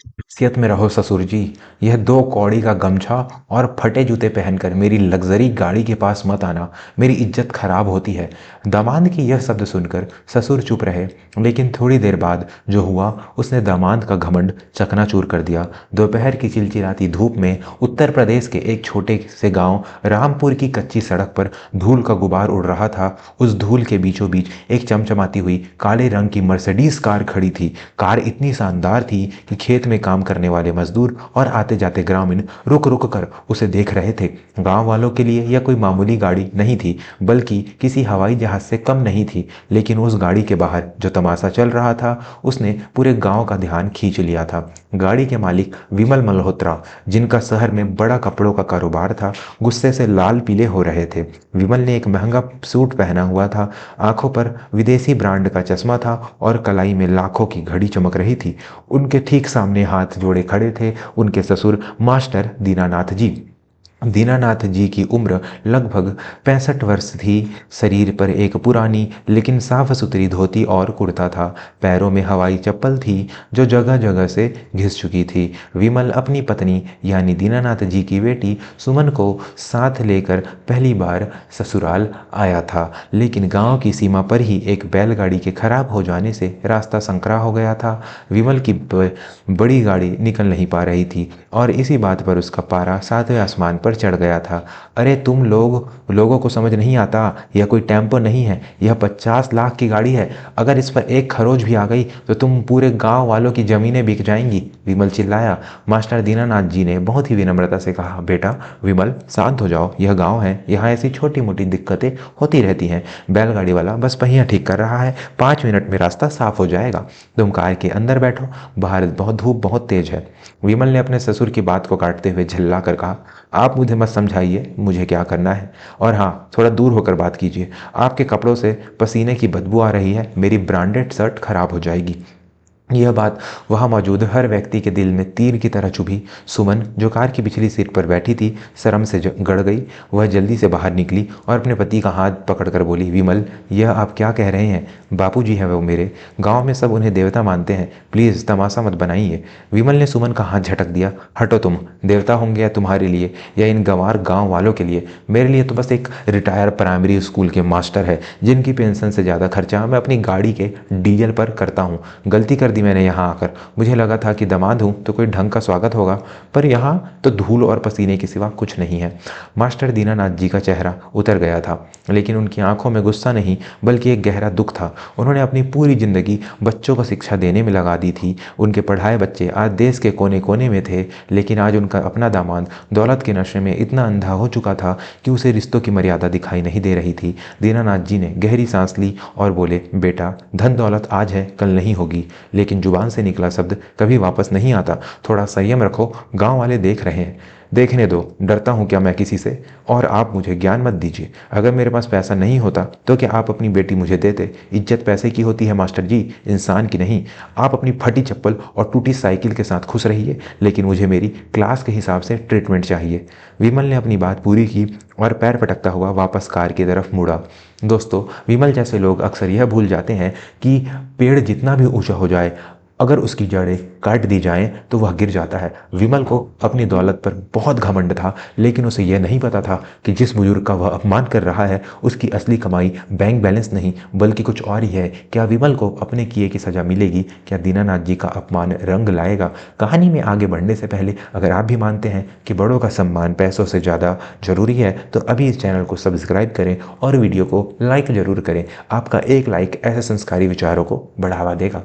हैसियत में रहो ससुर जी। यह 2 कौड़ी का गमछा और फटे जूते पहनकर मेरी लग्जरी गाड़ी के पास मत आना, मेरी इज्जत खराब होती है। दामाद की यह शब्द सुनकर ससुर चुप रहे, लेकिन थोड़ी देर बाद जो हुआ उसने दामाद का घमंड चकनाचूर कर दिया। दोपहर की चिलचिलाती धूप में उत्तर प्रदेश के एक छोटे से गांव रामपुर की कच्ची सड़क पर धूल का गुबार उड़ रहा था। उस धूल के बीचों बीच एक चमचमाती हुई काले रंग की मर्सिडीज कार खड़ी थी। कार इतनी शानदार थी कि खेत में काम करने वाले मजदूर और आते जाते ग्रामीण रुक रुक कर उसे देख रहे थे। गांव वालों के लिए यह कोई मामूली गाड़ी नहीं थी, बल्कि किसी हवाई जहाज से कम नहीं थी। लेकिन उस गाड़ी के बाहर जो तमाशा चल रहा था उसने पूरे गांव का ध्यान खींच लिया था। गाड़ी के मालिक विमल मल्होत्रा, जिनका शहर में बड़ा कपड़ों का कारोबार था, गुस्से से लाल पीले हो रहे थे। विमल ने एक महंगा सूट पहना हुआ था, आंखों पर विदेशी ब्रांड का चश्मा था और कलाई में लाखों की घड़ी चमक रही थी। उनके ठीक सामने हाथ जोड़े खड़े थे उनके ससुर मास्टर दीनानाथ जी। दीनानाथ जी की उम्र लगभग 65 वर्ष थी। शरीर पर एक पुरानी लेकिन साफ सुथरी धोती और कुर्ता था। पैरों में हवाई चप्पल थी जो जगह जगह से घिस चुकी थी। विमल अपनी पत्नी यानी दीनानाथ जी की बेटी सुमन को साथ लेकर पहली बार ससुराल आया था, लेकिन गांव की सीमा पर ही एक बैलगाड़ी के खराब हो जाने से रास्ता संकरा हो गया था। विमल की बड़ी गाड़ी निकल नहीं पा रही थी और इसी बात पर उसका पारा 7वें आसमान पर चढ़ गया था। अरे तुम लोगों को समझ नहीं आता, यह कोई टेम्पो नहीं है, यह 50 लाख की गाड़ी है। अगर इस पर एक खरोच भी आ गई तो तुम पूरे गांव वालों की जमीनें बिक जाएंगी, विमल चिल्लाया। मास्टर दीनानाथ जी ने बहुत ही विनम्रता से कहा, बेटा विमल शांत हो जाओ, यह गांव है, यहाँ ऐसी छोटी मोटी दिक्कतें होती रहती हैं। बैलगाड़ी वाला बस पहिया ठीक कर रहा है, 5 मिनट में रास्ता साफ हो जाएगा। तुम कार के अंदर बैठो, बाहर धूप बहुत तेज है। विमल ने अपने ससुर की बात को काटते हुए झल्ला कर कहा, आप मुझे मत समझाइए मुझे क्या करना है, और हाँ थोड़ा दूर होकर बात कीजिए। आपके कपड़ों से पसीने की बदबू आ रही है, मेरी ब्रांडेड शर्ट खराब हो जाएगी। यह बात वहां मौजूद हर व्यक्ति के दिल में तीर की तरह चुभी। सुमन, जो कार की पिछली सीट पर बैठी थी, शर्म से गड़ गई। वह जल्दी से बाहर निकली और अपने पति का हाथ पकड़कर बोली, विमल यह आप क्या कह रहे हैं? बापूजी हैं वो मेरे, गांव में सब उन्हें देवता मानते हैं, प्लीज़ तमाशा मत बनाइए। विमल ने सुमन का हाथ झटक दिया। हटो तुम, देवता होंगे या तुम्हारे लिए या इन गंवार गाँव वालों के लिए, मेरे लिए तो बस एक रिटायर प्राइमरी स्कूल के मास्टर है जिनकी पेंशन से ज़्यादा खर्चा मैं अपनी गाड़ी के डीजल पर करता हूँ। गलती कर दी मैंने यहाँ आकर, मुझे लगा था कि दामाद हूँ तो कोई ढंग का स्वागत होगा, पर यहाँ तो धूल और पसीने के सिवा कुछ नहीं है। मास्टर दीनानाथ जी का चेहरा उतर गया था, लेकिन उनकी आंखों में गुस्सा नहीं बल्कि एक गहरा दुख था। उन्होंने अपनी पूरी जिंदगी बच्चों को शिक्षा देने में लगा दी थी। उनके पढ़ाए बच्चे आज देश के कोने कोने में थे, लेकिन आज उनका अपना दामाद दौलत के नशे में इतना अंधा हो चुका था कि उसे रिश्तों की मर्यादा दिखाई नहीं दे रही थी। दीनानाथ जी ने गहरी सांस ली और बोले, बेटा धन दौलत आज है कल नहीं होगी, लेकिन जुबान से निकला शब्द कभी वापस नहीं आता। थोड़ा संयम रखो, गांव वाले देख रहे हैं। देखने दो, डरता हूं क्या मैं किसी से? और आप मुझे ज्ञान मत दीजिए। अगर मेरे पास पैसा नहीं होता तो क्या आप अपनी बेटी मुझे देते? इज्जत पैसे की होती है मास्टर जी, इंसान की नहीं। आप अपनी फटी चप्पल और टूटी साइकिल के साथ खुश रहिए, लेकिन मुझे मेरी क्लास के हिसाब से ट्रीटमेंट चाहिए। विमल ने अपनी बात पूरी की और पैर पटकता हुआ वापस कार की तरफ मुड़ा। दोस्तों, विमल जैसे लोग अक्सर यह भूल जाते हैं कि पेड़ जितना भी ऊंचा हो जाए, अगर उसकी जड़ें काट दी जाएं तो वह गिर जाता है। विमल को अपनी दौलत पर बहुत घमंड था, लेकिन उसे यह नहीं पता था कि जिस बुजुर्ग का वह अपमान कर रहा है उसकी असली कमाई बैंक बैलेंस नहीं बल्कि कुछ और ही है। क्या विमल को अपने किए की सजा मिलेगी? क्या दीनानाथ जी का अपमान रंग लाएगा? कहानी में आगे बढ़ने से पहले अगर आप भी मानते हैं कि बड़ों का सम्मान पैसों से ज़्यादा जरूरी है तो अभी इस चैनल को सब्सक्राइब करें और वीडियो को लाइक जरूर करें। आपका एक लाइक ऐसे संस्कारी विचारों को बढ़ावा देगा।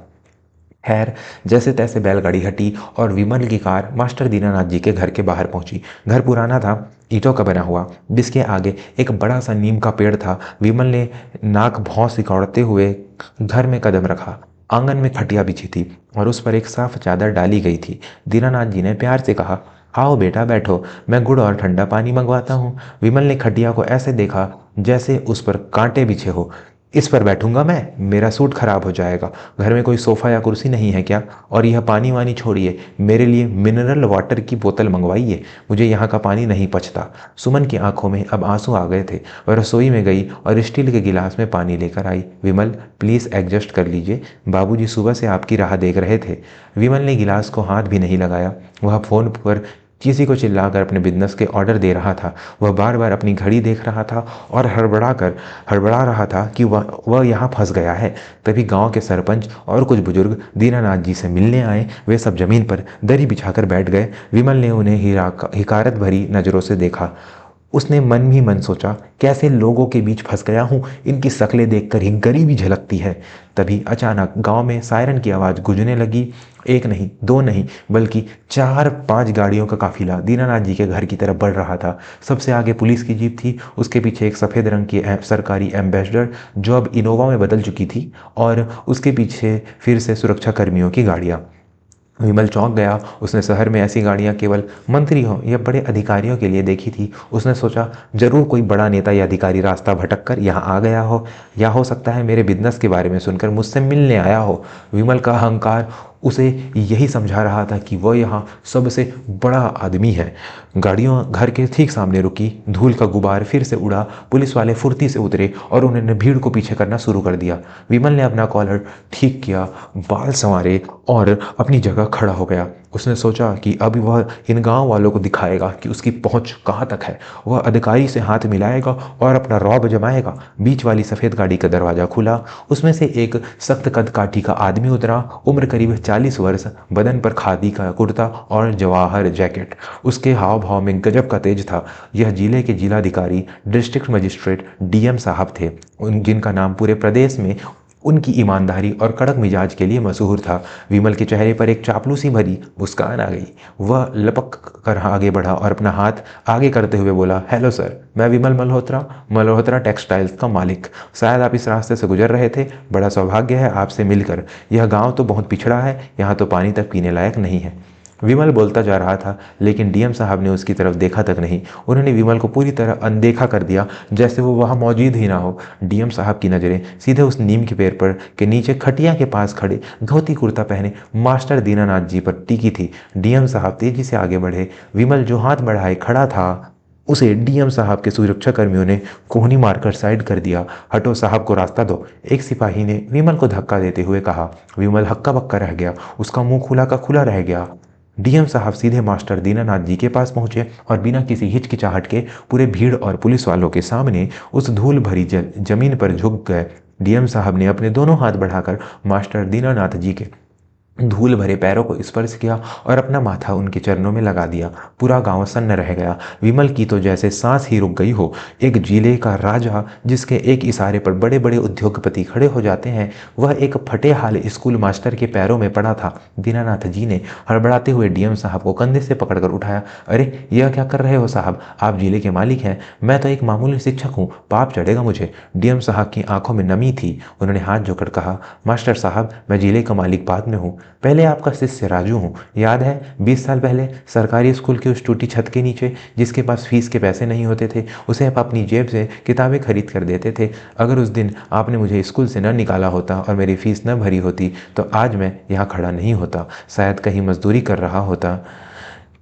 खैर, जैसे तैसे बैलगाड़ी हटी और विमल की कार मास्टर दीनानाथ जी के घर के बाहर पहुंची। घर पुराना था, ईंटों का बना हुआ, जिसके आगे एक बड़ा सा नीम का पेड़ था। विमल ने नाक भौं सिकोड़ते हुए घर में कदम रखा। आंगन में खटिया बिछी थी और उस पर एक साफ चादर डाली गई थी। दीनानाथ जी ने प्यार से कहा, आओ बेटा बैठो, मैं गुड़ और ठंडा पानी मंगवाता हूँ। विमल ने खटिया को ऐसे देखा जैसे उस पर कांटे बिछे हो। इस पर बैठूंगा मैं, मेरा सूट खराब हो जाएगा। घर में कोई सोफ़ा या कुर्सी नहीं है क्या? और यह पानी वानी छोड़िए, मेरे लिए मिनरल वाटर की बोतल मंगवाइए, मुझे यहाँ का पानी नहीं पचता। सुमन की आंखों में अब आंसू आ गए थे। वह रसोई में गई और स्टील के गिलास में पानी लेकर आई। विमल, प्लीज़ एडजस्ट कर लीजिए, बाबूजी सुबह से आपकी राह देख रहे थे। विमल ने गिलास को हाथ भी नहीं लगाया। वह फ़ोन पर किसी को चिल्लाकर अपने बिजनेस के ऑर्डर दे रहा था। वह बार बार अपनी घड़ी देख रहा था और हड़बड़ा रहा था कि वह यहाँ फंस गया है। तभी गांव के सरपंच और कुछ बुजुर्ग दीनानाथ जी से मिलने आए। वे सब जमीन पर दरी बिछाकर बैठ गए। विमल ने उन्हें हिकारत भरी नज़रों से देखा। उसने मन ही मन सोचा, कैसे लोगों के बीच फंस गया हूँ, इनकी शक्लें देखकर ही गरीबी झलकती है। तभी अचानक गांव में सायरन की आवाज़ गूंजने लगी। एक नहीं, दो नहीं, बल्कि 4-5 गाड़ियों का काफिला दीनानाथ जी के घर की तरफ बढ़ रहा था। सबसे आगे पुलिस की जीप थी, उसके पीछे एक सफ़ेद रंग की सरकारी एम्बेसडर जो अब इनोवा में बदल चुकी थी, और उसके पीछे फिर से सुरक्षा कर्मियों की गाड़ियाँ। विमल चौंक गया। उसने शहर में ऐसी गाड़ियां केवल मंत्रियों या बड़े अधिकारियों के लिए देखी थी। उसने सोचा, जरूर कोई बड़ा नेता या अधिकारी रास्ता भटक कर यहाँ आ गया हो, या हो सकता है मेरे बिजनेस के बारे में सुनकर मुझसे मिलने आया हो। विमल का अहंकार उसे यही समझा रहा था कि वह यहाँ सबसे बड़ा आदमी है। गाड़ियों घर के ठीक सामने रुकी। धूल का गुबार फिर से उड़ा। पुलिस वाले फुर्ती से उतरे और उन्होंने भीड़ को पीछे करना शुरू कर दिया। विमल ने अपना कॉलर ठीक किया, बाल संवारे और अपनी जगह खड़ा हो गया। उसने सोचा कि अब वह इन गांव वालों को दिखाएगा कि उसकी पहुंच कहाँ तक है। वह अधिकारी से हाथ मिलाएगा और अपना रौब जमाएगा। बीच वाली सफ़ेद गाड़ी का दरवाज़ा खुला। उसमें से एक सख्त कद काठी का आदमी उतरा। उम्र करीब 40 वर्ष, बदन पर खादी का कुर्ता और जवाहर जैकेट। उसके हाव भाव में गजब का तेज था। यह जिले के जिलाधिकारी, डिस्ट्रिक्ट मजिस्ट्रेट डीएम साहब थे, जिनका नाम पूरे प्रदेश में उनकी ईमानदारी और कड़क मिजाज के लिए मशहूर था। विमल के चेहरे पर एक चापलूसी भरी मुस्कान आ गई। वह लपक कर आगे बढ़ा और अपना हाथ आगे करते हुए बोला, हेलो सर, मैं विमल मल्होत्रा, मल्होत्रा टेक्सटाइल्स का मालिक। शायद आप इस रास्ते से गुजर रहे थे। बड़ा सौभाग्य है आपसे मिलकर। यह गाँव तो बहुत पिछड़ा है, यहाँ तो पानी तक पीने लायक नहीं है। विमल बोलता जा रहा था, लेकिन डीएम साहब ने उसकी तरफ देखा तक नहीं। उन्होंने विमल को पूरी तरह अनदेखा कर दिया, जैसे वो वहाँ मौजूद ही ना हो। डीएम साहब की नज़रें सीधे उस नीम के पेड़ पर के नीचे खटिया के पास खड़े धोती कुर्ता पहने मास्टर दीनानाथ जी पर टिकी थी। डीएम साहब तेजी से आगे बढ़े। विमल जो हाथ बढ़ाए खड़ा था, उसे डीएम साहब के सुरक्षा कर्मियों ने कोहनी मारकर साइड कर दिया। हटो साहब को रास्ता दो, एक सिपाही ने विमल को धक्का देते हुए कहा। विमल हक्का बक्का रह गया। उसका मुंह खुला का खुला रह गया। डीएम साहब सीधे मास्टर दीनानाथ जी के पास पहुंचे और बिना किसी हिचकिचाहट के पूरे भीड़ और पुलिस वालों के सामने उस धूल भरी जमीन पर झुक गए। डीएम साहब ने अपने दोनों हाथ बढ़ाकर मास्टर दीनानाथ जी के धूल भरे पैरों को स्पर्श किया और अपना माथा उनके चरणों में लगा दिया। पूरा गांव सन्न रह गया। विमल की तो जैसे सांस ही रुक गई हो। एक जिले का राजा, जिसके एक इशारे पर बड़े बड़े उद्योगपति खड़े हो जाते हैं, वह एक फटे हाल स्कूल मास्टर के पैरों में पड़ा था। दीनानाथ जी ने हड़बड़ाते हुए डीएम साहब को कंधे से पकड़कर उठाया। अरे यह क्या कर रहे हो साहब, आप जिले के मालिक हैं, मैं तो एक मामूली शिक्षक हूँ, पाप चढ़ेगा मुझे। डीएम साहब की आंखों में नमी थी। उन्होंने हाथ जोड़कर कहा, मास्टर साहब, मैं जिले का मालिक बाद में हूँ, पहले आपका शिष्य राजू हूँ। याद है 20 साल पहले सरकारी स्कूल की उस टूटी छत के नीचे जिसके पास फीस के पैसे नहीं होते थे, उसे आप अपनी जेब से किताबें खरीद कर देते थे। अगर उस दिन आपने मुझे स्कूल से न निकाला होता और मेरी फीस न भरी होती तो आज मैं यहाँ खड़ा नहीं होता, शायद कहीं मजदूरी कर रहा होता।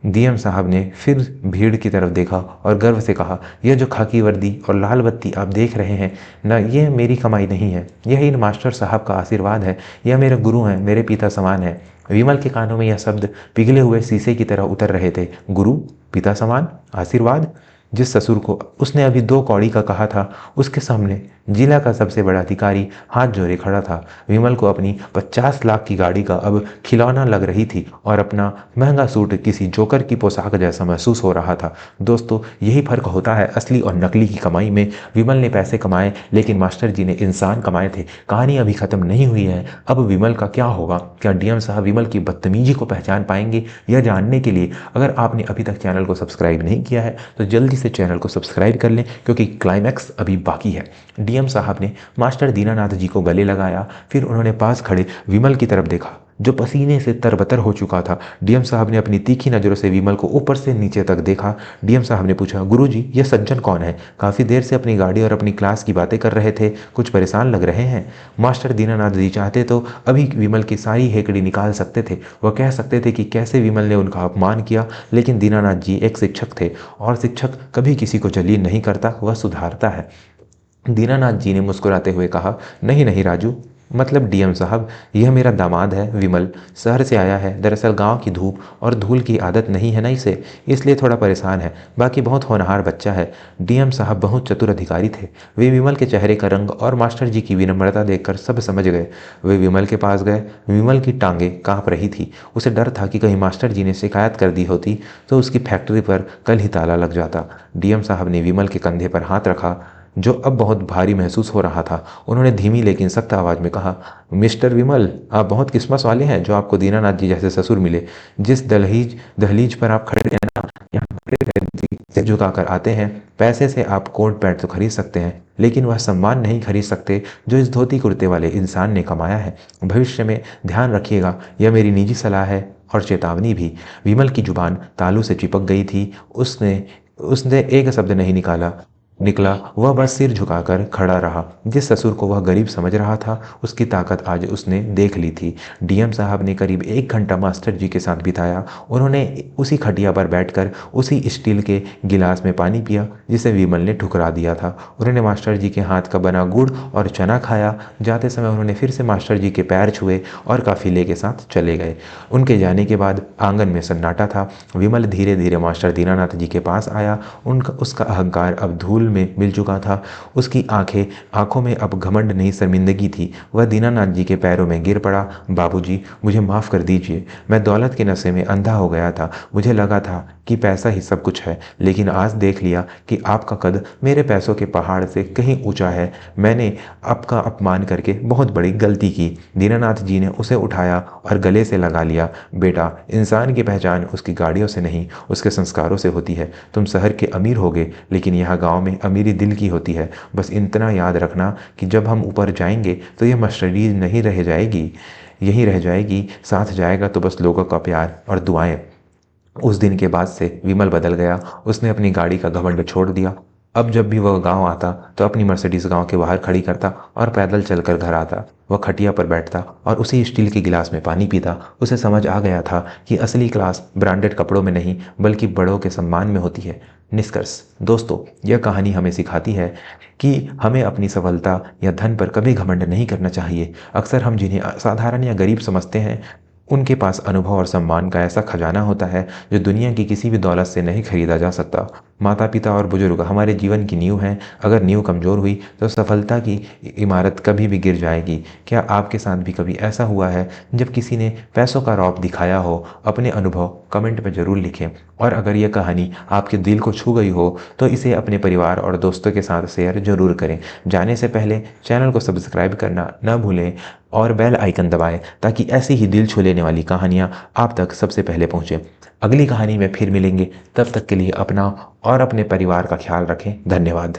डीएम साहब ने फिर भीड़ की तरफ देखा और गर्व से कहा, यह जो खाकी वर्दी और लाल बत्ती आप देख रहे हैं न, यह मेरी कमाई नहीं है, यह इन मास्टर साहब का आशीर्वाद है। यह मेरे गुरु हैं, मेरे पिता समान है। विमल के कानों में यह शब्द पिघले हुए शीशे की तरह उतर रहे थे। गुरु, पिता समान, आशीर्वाद। जिस ससुर को उसने अभी 2 कौड़ी का कहा था, उसके सामने जिला का सबसे बड़ा अधिकारी हाथ जोड़े खड़ा था। विमल को अपनी 50 लाख की गाड़ी का अब खिलौना लग रही थी और अपना महंगा सूट किसी जोकर की पोशाक जैसा महसूस हो रहा था। दोस्तों, यही फर्क होता है असली और नकली की कमाई में। विमल ने पैसे कमाए, लेकिन मास्टर जी ने इंसान कमाए थे। कहानी अभी खत्म नहीं हुई है। अब विमल का क्या होगा? क्या डीएम साहब विमल की बदतमीजी को पहचान पाएंगे? यह जानने के लिए अगर आपने अभी तक चैनल को सब्सक्राइब नहीं किया है तो जल्दी से चैनल को सब्सक्राइब कर लें, क्योंकि क्लाइमैक्स अभी बाकी है। डीएम साहब ने मास्टर दीनानाथ जी को गले लगाया। फिर उन्होंने पास खड़े विमल की तरफ देखा। जो पसीने से तरबतर हो चुका था। डीएम साहब ने अपनी तीखी नज़रों से विमल को ऊपर से नीचे तक देखा। डीएम साहब ने पूछा, गुरुजी, यह सज्जन कौन है? काफ़ी देर से अपनी गाड़ी और अपनी क्लास की बातें कर रहे थे, कुछ परेशान लग रहे हैं। मास्टर दीनानाथ जी चाहते तो अभी विमल की सारी हेकड़ी निकाल सकते थे। वह कह सकते थे कि कैसे विमल ने उनका अपमान किया, लेकिन दीनानाथ जी एक शिक्षक थे और शिक्षक कभी किसी को जलील नहीं करता, वह सुधारता है। दीनानाथ जी ने मुस्कुराते हुए कहा, नहीं नहीं राजू, मतलब डीएम साहब, यह मेरा दामाद है विमल, शहर से आया है। दरअसल गांव की धूप और धूल की आदत नहीं है ना इसे, इसलिए थोड़ा परेशान है। बाकी बहुत होनहार बच्चा है। डीएम साहब बहुत चतुर अधिकारी थे। वे विमल के चेहरे का रंग और मास्टर जी की विनम्रता देखकर सब समझ गए। वे विमल के पास गए। विमल की टांगें कांप रही थी। उसे डर था कि कहीं मास्टर जी ने शिकायत कर दी होती तो उसकी फैक्ट्री पर कल ही ताला लग जाता। डीएम साहब ने विमल के कंधे पर हाथ रखा, जो अब बहुत भारी महसूस हो रहा था। उन्होंने धीमी लेकिन सख्त आवाज में कहा, मिस्टर विमल, आप बहुत किस्मत वाले हैं जो आपको दीनानाथ जी जैसे ससुर मिले। जिस दहलीज दहलीज पर आप खड़े हैं ना, यहाँ खड़े सिर झुकाकर आते हैं। पैसे से आप कोट पैंट तो खरीद सकते हैं, लेकिन वह सम्मान नहीं खरीद सकते जो इस धोती कुर्ते वाले इंसान ने कमाया है। भविष्य में ध्यान रखिएगा, यह मेरी निजी सलाह है और चेतावनी भी। विमल की जुबान तालू से चिपक गई थी। उसने उसने एक शब्द नहीं निकला। वह बस सिर झुकाकर खड़ा रहा। जिस ससुर को वह गरीब समझ रहा था, उसकी ताकत आज उसने देख ली थी। डीएम साहब ने करीब 1 घंटा मास्टर जी के साथ बिताया। उन्होंने उसी खटिया पर बैठकर उसी स्टील के गिलास में पानी पिया जिसे विमल ने ठुकरा दिया था। उन्होंने मास्टर जी के हाथ का बना गुड़ और चना खाया। जाते समय उन्होंने फिर से मास्टर जी के पैर छुए और काफिले के साथ चले गए। उनके जाने के बाद आंगन में सन्नाटा था। विमल धीरे धीरे मास्टर दीनानाथ जी के पास आया। उसका अहंकार अब धूल में मिल चुका था। उसकी आंखों में अब घमंड नहीं, शर्मिंदगी थी। वह दीनानाथ जी के पैरों में गिर पड़ा। बाबूजी, मुझे माफ़ कर दीजिए। मैं दौलत के नशे में अंधा हो गया था। मुझे लगा था कि पैसा ही सब कुछ है, लेकिन आज देख लिया कि आपका कद मेरे पैसों के पहाड़ से कहीं ऊंचा है। मैंने आपका अपमान करके बहुत बड़ी गलती की। दीनानाथ जी ने उसे उठाया और गले से लगा लिया। बेटा, इंसान की पहचान उसकी गाड़ियों से नहीं, उसके संस्कारों से होती है। तुम शहर के अमीर होगे, लेकिन यहाँ गांव में अमीरी दिल की होती है। बस इतना याद रखना कि जब हम ऊपर जाएंगे तो यह मशरीज नहीं रह जाएगी, यहीं रह जाएगी। साथ जाएगा तो बस लोगों का प्यार और दुआएं। उस दिन के बाद से विमल बदल गया। उसने अपनी गाड़ी का घमंड छोड़ दिया। अब जब भी वह गांव आता तो अपनी मर्सिडीज गांव के बाहर खड़ी करता और पैदल चलकर घर आता। वह खटिया पर बैठता और उसी स्टील के गिलास में पानी पीता। उसे समझ आ गया था कि असली क्लास ब्रांडेड कपड़ों में नहीं, बल्कि बड़ों के सम्मान में होती है। निष्कर्ष दोस्तों, यह कहानी हमें सिखाती है कि हमें अपनी सफलता या धन पर कभी घमंड नहीं करना चाहिए। अक्सर हम जिन्हें असाधारण या गरीब समझते हैं, उनके पास अनुभव और सम्मान का ऐसा खजाना होता है जो दुनिया की किसी भी दौलत से नहीं खरीदा जा सकता। माता पिता और बुजुर्ग हमारे जीवन की नींव हैं। अगर नींव कमज़ोर हुई तो सफलता की इमारत कभी भी गिर जाएगी। क्या आपके साथ भी कभी ऐसा हुआ है जब किसी ने पैसों का रौब दिखाया हो? अपने अनुभव कमेंट में ज़रूर लिखें। और अगर यह कहानी आपके दिल को छू गई हो तो इसे अपने परिवार और दोस्तों के साथ शेयर जरूर करें। जाने से पहले चैनल को सब्सक्राइब करना न भूलें और बेल आइकन दबाएं ताकि ऐसी ही दिल छू लेने वाली कहानियाँ आप तक सबसे पहले पहुँचें। अगली कहानी में फिर मिलेंगे। तब तक के लिए अपना और अपने परिवार का ख्याल रखें। धन्यवाद।